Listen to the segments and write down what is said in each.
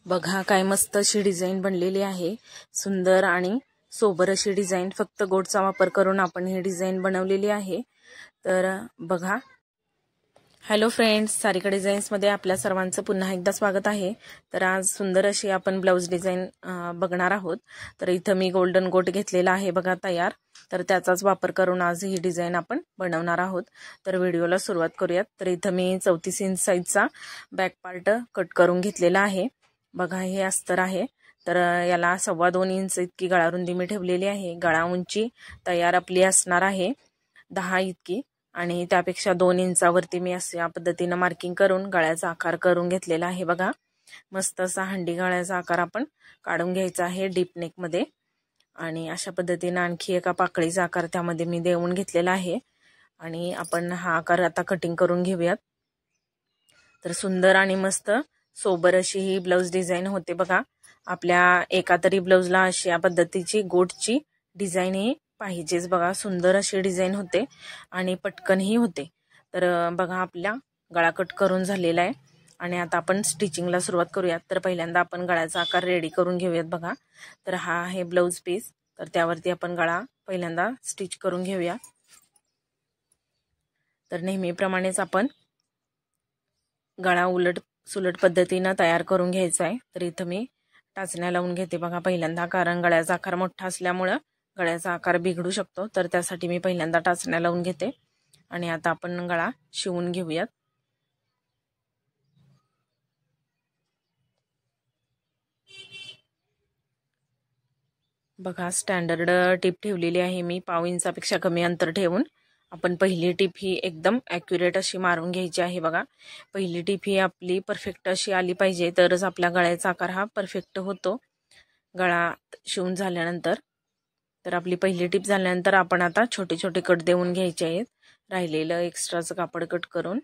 बघा काय मस्त अशी डिझाईन बनलेली आहे। सुंदर आणि सोबर अशी डिझाईन, फक्त गोटचा वापर करून आपण ही डिझाईन बनवलेली आहे। तर बघा। हॅलो फ्रेंड्स, सारिका डिझाईन्स मध्ये आपल्या सर्वांचं पुन्हा एकदा स्वागत आहे। तर आज सुंदर अशी आपण ब्लाउज डिझाईन बघणार आहोत। तर इथं मी गोल्डन गोट घेतलेला आहे बघा तयार। तर त्याचाच वापर करून आज ही डिझाईन आपण बनवणार आहोत। तर व्हिडिओला सुरुवात करूयात। तर इथं मी 34 इंच साइजचा बॅक पार्ट कट करून घेतलेला आहे। बघा हे अस्तर आहे। तर याला 2.25 इंच इतकी गळा रुंदी मी ठेवलेली आहे। गळा उंची तयार आपली असणार आहे 10 इतकी, आणि त्यापेक्षा 2 इंचावरती मी अशा पद्धतीने मार्किंग करून गळ्याचा आकार करून घेतलेला आहे। बघा मस्त असा हंडी गळ्याचा आकार आपण काढून घ्यायचा आहे डीप नेक मध्ये, आणि अशा पद्धतीने आणखी एका पाकळीचा आकार त्यामध्ये मी देऊन घेतलेला आहे। आणि आपण हा आकार आता कटिंग करून घेऊयात। तर सुंदर आणि मस्त सोबर अशी ही ब्लाउज डिझाईन होते बघा। आपल्या एका तरी ब्लाउजला अशा पद्धतीची गोटची डिझाईन ही पाहिजेच बघा। सुंदर अशी डिझाईन होते आणि पटकनही होते। तर बघा आपला गळा कट करून झालेला आहे, आणि आता आपण स्टिचिंगला सुरुवात करूयात। तर पहिल्यांदा आपण गळ्याचा आकार रेडी करून घेऊयात बघा। तर हा आहे ब्लाउज पीस, तर त्यावरती आपण गळा पहिल्यांदा स्टिच करून घेऊया। तर नेहमीप्रमाणेच आपण गळा उलट सुलट पद्धतीने तयार करून घ्यायचा आहे। तर इथं मी टाचण्या लावून घेते बघा पहिल्यांदा, कारण गळ्याचा आकार मोठा असल्यामुळे गळ्याचा आकार बिघडू शकतो। तर त्यासाठी मी पहिल्यांदा टाचण्या लावून घेते, आणि आता आपण गळा शिवून घेऊयात। बघा स्टँडर्ड टिप ठेवलेली आहे मी, 1.5 इंचापेक्षा कमी अंतर ठेवून। आपण पहिली टिप ही एकदम ॲक्युरेट अशी मारून घ्यायची आहे बघा। पहिली टिप ही आपली परफेक्ट अशी आली पाहिजे, तरच आपल्या गळ्याचा आकार हा परफेक्ट होतो गळा शिवून झाल्यानंतर। तर आपली पहिली टिप झाल्यानंतर आपण आता छोटे छोटे कट देऊन घ्यायचे आहेत, राहिलेलं एक्स्ट्राचं कापड कट करून।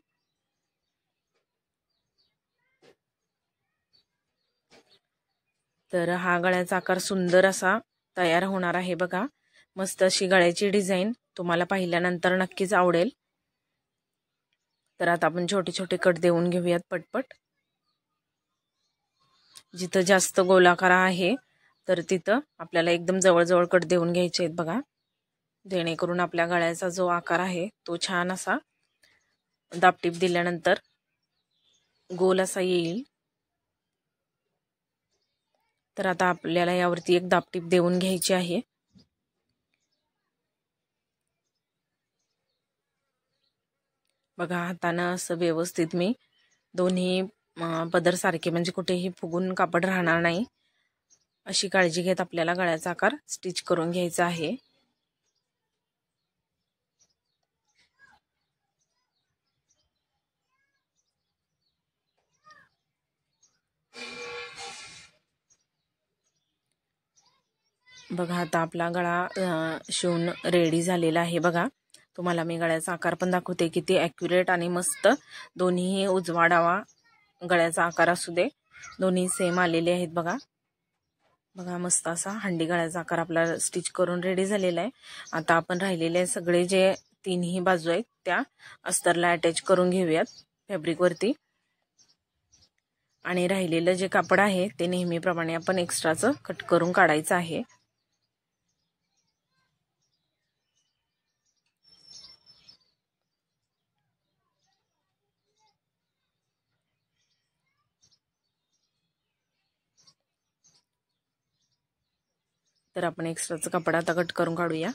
तर हा गळ्याचा आकार सुंदर असा तयार होणार आहे बघा। मस्त अशी गळ्याची डिझाईन तुम्हाला पाहिल्यानंतर नक्कीच आवडेल। तर आता आपण छोटे छोटे कट देऊन घेऊयात पटपट। जिथं जास्त गोलाकार आहे तर तिथं आपल्याला एकदम जवळजवळ कट देऊन घ्यायचे आहेत बघा, जेणेकरून आपल्या गळ्याचा जो आकार आहे तो छान असा दाबटीप दिल्यानंतर गोल असा येईल। तर आता आपल्याला यावरती एक दाबटीप देऊन घ्यायची आहे। बघा हाताने असं व्यवस्थित मी दोन्ही पदर सारखे, म्हणजे कुठेही फुगून कापड राहणार नाही अशी काळजी घेत आपल्याला गळ्याचा आकार स्टिच करून घ्यायचा आहे। बघा आता आपला गळा शिवून रेडी झालेला आहे बघा। तुम्हाला मी गळ्याचा आकार पण दाखवते, किती ॲक्युरेट आणि मस्त दोन्ही उजवा डावा गळ्याचा आकार असू दे, दोन्ही सेम आलेले आहेत बघा। बघा मस्त असा हंडी गळ्याचा आकार आपला स्टिच करून रेडी झालेला आहे। आता आपण राहिलेले सगळे जे तिन्ही बाजू आहेत त्या अस्तरला अटॅच करून घेऊयात फॅब्रिक वरती, आणि राहिलेलं जे कापड आहे ते नेहमीप्रमाणे आपण एक्स्ट्राचं कट करून काढायचं आहे। तर आपण एक्स्ट्राचं कापड आता कट करून काढूया।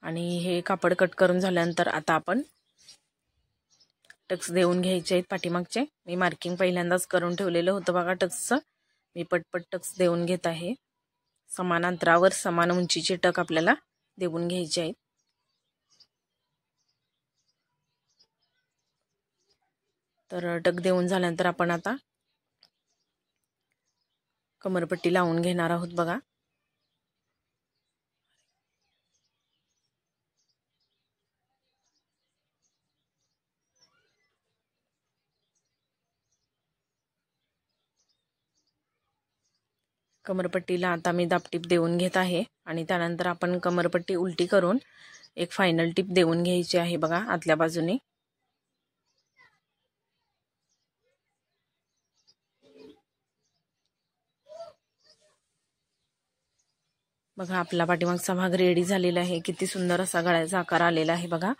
आणि हे कापड कट करून झाल्यानंतर आता आपण टक्स देऊन घ्यायचे आहेत पाठीमागचे। मी मार्किंग पहिल्यांदाच करून ठेवलेलं होतं बघा टक्सचं, मी पटपट टक्स देऊन घेत आहे। समान अंतरावर समान उंचीचे टक आपल्याला देऊन घ्यायचे आहेत। तर टक देऊन झाल्यानंतर आपण आता कमरपट्टी लावून घेणार आहोत बघा। कमरपट्टीला आता मी दाबटीप देऊन घेत आहे आणि त्यानंतर आपण कमरपट्टी उलटी करून एक फायनल टिप देऊन घ्यायची आहे बघा आतल्या बाजूने। बघा आपला पाठीमागचा भाग रेडी झालेला आहे। किती सुंदर असा गळ्याचा आकार आलेला आहे बघा।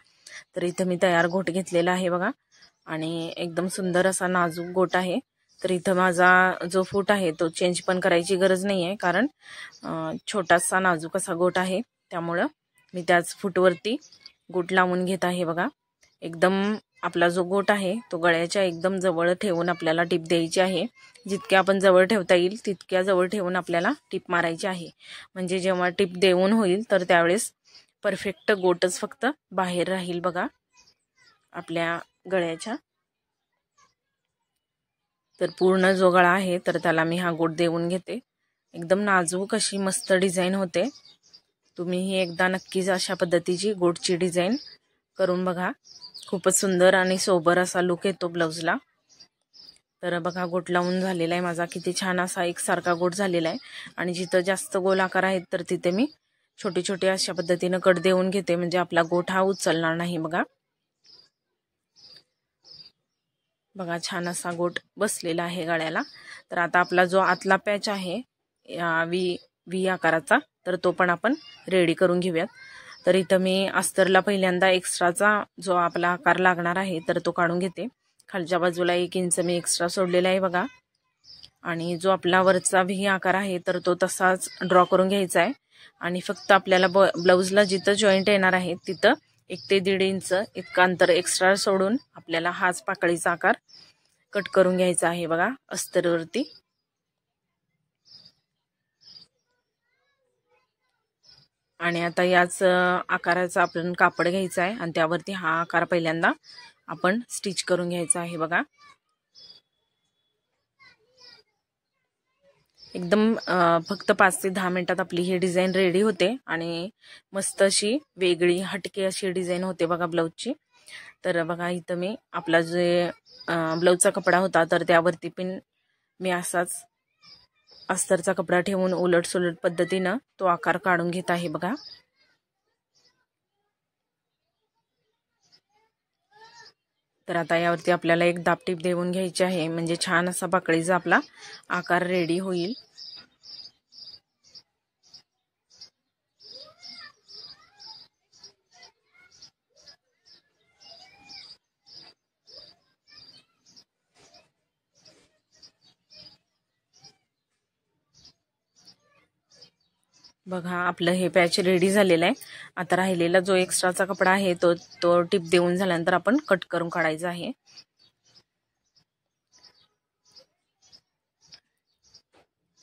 तर इथं मी तयार गोट घेतलेला आहे बघा आणि एकदम सुंदर असा नाजूक गोट आहे। तर इथं माझा जो फूट आहे तो चेंज पण करायची गरज नाही आहे, कारण छोटासा नाजूक असा गोट आहे, त्यामुळं मी त्याच फूटवरती गोट लावून घेत आहे बघा। एकदम आपला जो गोट आहे तो गळ्याच्या एकदम जवळ ठेवून आपल्याला टिप द्यायची आहे। जितक्या आपण जवळ ठेवता येईल तितक्या जवळ ठेवून आपल्याला टिप मारायची आहे, म्हणजे जेव्हा टिप देऊन होईल तर त्यावेळेस परफेक्ट गोटच फक्त बाहेर राहील बघा आपल्या गळ्याच्या। तर पूर्ण जो गळा आहे तर त्याला मी हा गोट देऊन घेते। एकदम नाजूक अशी मस्त डिझाइन होते। तुम्ही ही एकदा नक्कीच अशा पद्धतीची गोटची डिझाइन करून बघा। खूपच सुंदर आणि सोबर असा लुक येतो ब्लाउजला। तर बघा गोट लावून झालेला आहे माझा। किती छान असा एकसारखा गोट झालेला आहे आणि जिथं जास्त गोल आकार आहेत तर तिथे मी छोटे छोटे अशा पद्धतीने कट देऊन घेते, म्हणजे आपला गोट हा उचलणार नाही बघा। बघा छान असा गोट बसलेला आहे गळ्याला। तर आता आपला जो आतला पॅच आहे व्ही आकाराचा तर तो पण आपण रेडी करून घेऊयात। तर इथं मी अस्तरला पहिल्यांदा एक्स्ट्राचा जो आपला आकार लागणार आहे तर तो काढून घेते। खालच्या बाजूला 1 इंच मी एक्स्ट्रा सोडलेला आहे बघा आणि जो आपला वरचा व्ही आकार आहे तर तो तसाच ड्रॉ करून घ्यायचा आहे आणि फक्त आपल्याला ब्लाउजला जिथं जॉईंट येणार आहे तिथं 1 ते 1.5 इंच इतका अंतर एक्स्ट्रा सोडून आपल्याला हाच पाकळीचा आकार कट करून घ्यायचा आहे बघा अस्तरवरती। आणि आता याच आकाराचा आपण कापड घ्यायचा आहे आणि त्यावरती हा आकार पहिल्यांदा आपण स्टिच करून घ्यायचा आहे बघा। एकदम फक्त 5 ते 10 मिनिटात आपली ही डिझाइन रेडी होते आणि मस्त अशी वेगळी हटके अशी डिझाइन होते बघा ब्लाउजची। तर बघा इथं मी आपला जे ब्लाउजचा कपडा होता तर त्यावरती पण मी असाच अस्तरचा कपडा ठेवून उलट सुलट पद्धतीनं तो आकार काढून घेत आहे बघा। तर आता यावरती आपल्याला एक दाबटीप देऊन घ्यायची आहे, म्हणजे छान असा पाकळीचा आपला आकार रेडी होईल। बघा आपलं हे पॅच रेडी झालेलं आहे। आता राहिलेला जो एक्स्ट्राचा कपडा आहे तो टिप देऊन झाल्यानंतर आपण कट करून काढायचा आहे।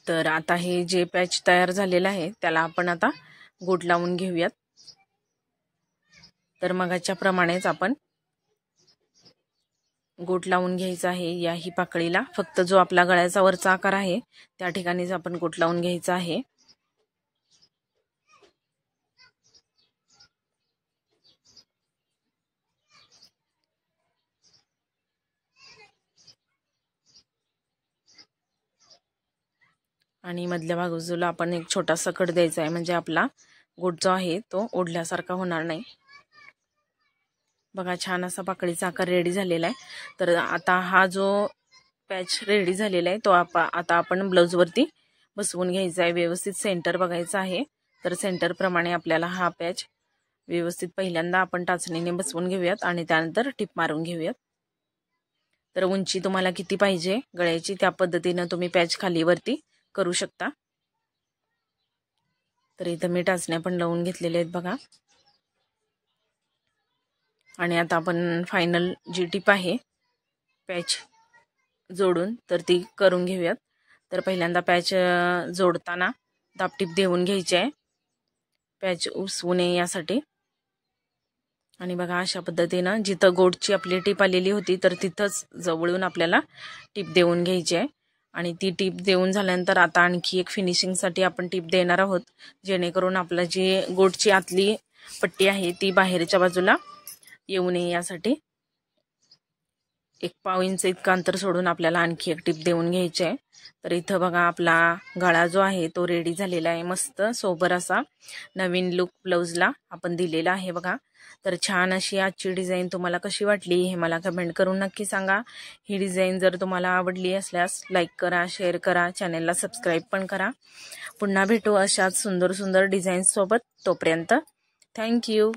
तर आता हे जे पॅच तयार झालेलं आहे त्याला आपण आता गोट लावून घेऊयात। तर मगाच्या प्रमाणेच आपण गोट लावून घ्यायचा आहे या ही पाकळीला। फक्त जो आपला गळ्याचा वरचा आकार आहे त्या ठिकाणीच आपण गोट लावून घ्यायचा आहे। आणि मधल्या बाजूला आपण एक छोटासा कट द्यायचा आहे, म्हणजे आपला गोट जो आहे तो ओढल्यासारखा होणार नाही। बघा छान असा पाकळीचा आकार रेडी झालेला आहे। तर आता हा जो पॅच रेडी झालेला आहे तो आता आपण ब्लाउज वरती बसवून घ्यायचा आहे। व्यवस्थित सेंटर बघायचा आहे। तर सेंटर प्रमाणे आपल्याला हा पॅच व्यवस्थित पहिल्यांदा आपण टाचणीने बसवून घेऊयात आणि त्यानंतर टिप मारून घेऊयात। तर उंची तुम्हाला किती पाहिजे गळ्याची त्या पद्धतीने तुम्ही पॅच खाली वरती करू शकता। तर इथं मी टाचण्या पण लावून घेतलेले आहेत बघा। आणि आता आपण फायनल जी टिप आहे पॅच जोडून तर ती करून घेऊयात। तर पहिल्यांदा पॅच जोडताना दाबटीप देऊन घ्यायची आहे पॅच उसवू नये यासाठी। आणि बघा अशा पद्धतीनं जिथं गोटची आपली टिप आलेली होती तर तिथंच जवळून आपल्याला टिप देऊन घ्यायची आहे। आणि ती टिप देऊन झाल्यानंतर आता आणखी एक फिनिशिंगसाठी आपण टिप देणार आहोत, जेणेकरून आपला जी गोटची आतली पट्टी आहे ती बाहेरच्या बाजूला येऊ नये यासाठी 1 पाव इंच इतकं अंतर सोडून आपल्याला आणखी एक टिप देऊन घ्यायची आहे। तर इथं बघा आपला गळा जो आहे तो रेडी झालेला आहे। मस्त सोबर असा नवीन लुक ब्लाउजला आपण दिलेला आहे बघा। तर छान अशी आजची डिझाइन तुम्हाला कशी वाटली हे मला कमेंट करून नक्की सांगा। ही डिझाइन जर तुम्हाला आवडली असल्यास लाईक करा, शेअर करा, चॅनलला सबस्क्राईब पण करा। पुन्हा भेटू अशाच सुंदर सुंदर डिझाईन्स सोबत। तोपर्यंत थँक यू।